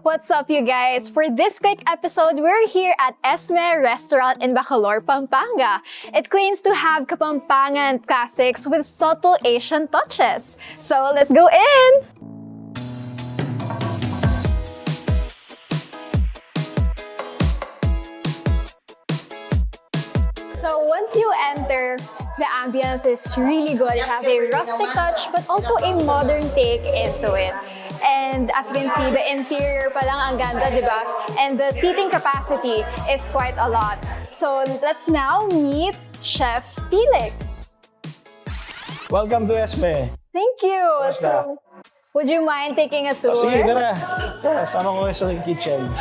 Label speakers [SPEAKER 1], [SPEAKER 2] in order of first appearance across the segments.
[SPEAKER 1] What's up, you guys? For this quick episode, we're here at ESME Restaurant in Bacolor, Pampanga. It claims to have Kapampangan classics with subtle Asian touches. So let's go in! So once you enter, the ambience is really good. It has a rustic touch but also a modern take into it. And as you can see, the interior pa lang ang ganda, di ba? And the seating capacity is quite a lot. So let's now meet Chef Felix.
[SPEAKER 2] Welcome to ESME.
[SPEAKER 1] Thank you.
[SPEAKER 2] Kamusta?
[SPEAKER 1] Would you mind taking a tour?
[SPEAKER 2] Sige, tara. Yeah, sama ko sa kitchen.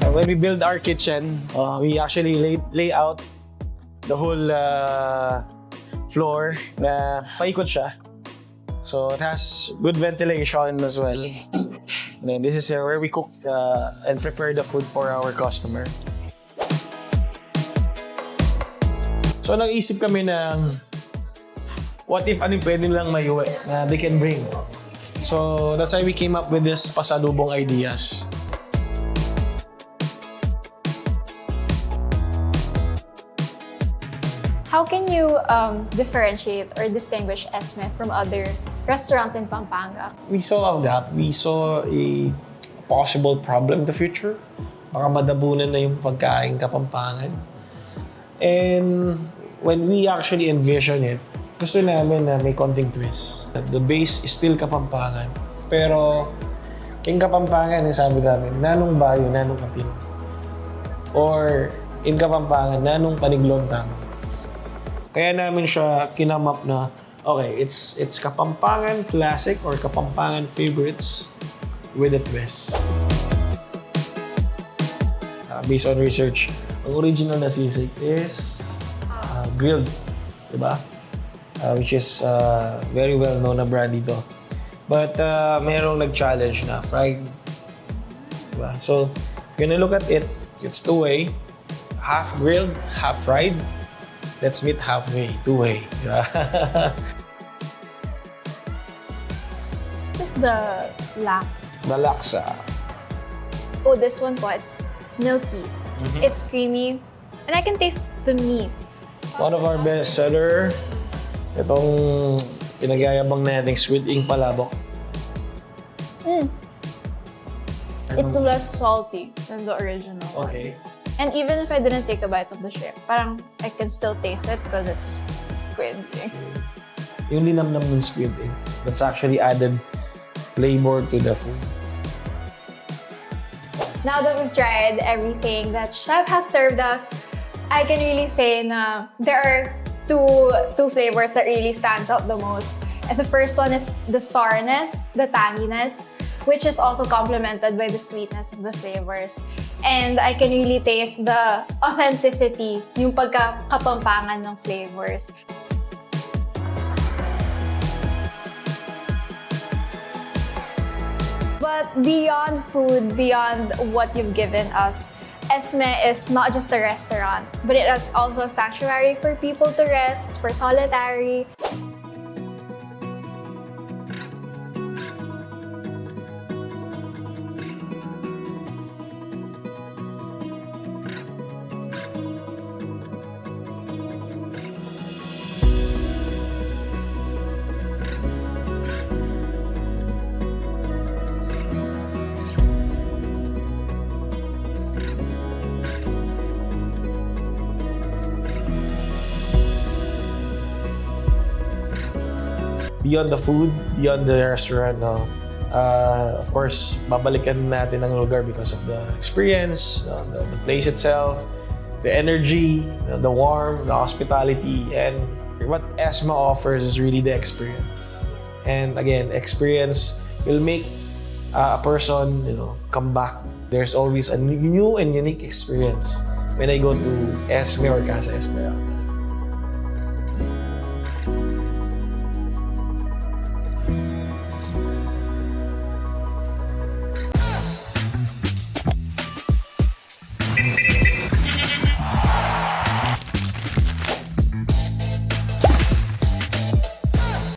[SPEAKER 2] When we build our kitchen, we actually lay out the whole floor na paikot siya. So it has good ventilation as well. And then this is where we cook and prepare the food for our customer. So nag-isip kami ng what if ano pwede nilang maiuwi na they can bring. So that's why we came up with this pasalubong ideas.
[SPEAKER 1] How can you differentiate or distinguish ESME from other restaurants in Pampanga?
[SPEAKER 2] We saw a gap. We saw a possible problem in the future. Baka madabunan na yung pagkain Kapampangan. And when we actually envision it, gusto namin na may konting twist. The base is still Kapampangan. Pero king Kapampangan, sabi namin, nanong bayo, nanong kapin. Or in Kapampangan, nanong paniglontang. Kaya namin siya kinamap na, okay, it's Kapampangan Classic or Kapampangan Favorites with a twist. Based on research, ang original na sisig is grilled, diba? Which is very well known na brand dito. But merong nag-challenge na fried. Diba? So, if you're gonna look at it, it's two-way. Half grilled, half fried. Let's meet halfway, two-way.
[SPEAKER 1] This is the lax.
[SPEAKER 2] The laksa.
[SPEAKER 1] Oh, this one po, it's milky. It's creamy. And I can taste the meat.
[SPEAKER 2] One of our best seller, itong pinagyayabang nating sweet ink palabok.
[SPEAKER 1] It's less salty than the original.
[SPEAKER 2] Okay.
[SPEAKER 1] And even if I didn't take a bite of the shrimp, parang I can still taste it because it's squid ink.
[SPEAKER 2] Yung linamnam ng squid ink, that's actually added flavor to the food.
[SPEAKER 1] Now that we've tried everything that Chef has served us, I can really say na there are two flavors that really stand out the most. And the first one is the sourness, the tanginess, which is also complemented by the sweetness of the flavors. And I can really taste the authenticity, yung pagka-kapampangan ng flavors. But beyond food, beyond what you've given us, ESME is not just a restaurant, but it is also a sanctuary for people to rest, for solitary.
[SPEAKER 2] Beyond the food, beyond the restaurant, of course, babalikan natin ang lugar because of the experience, the place itself, the energy, the warmth, the hospitality, and what ESME offers is really the experience. And again, experience will make a person, come back. There's always a new and unique experience when I go to ESME or Casa Esmeralda.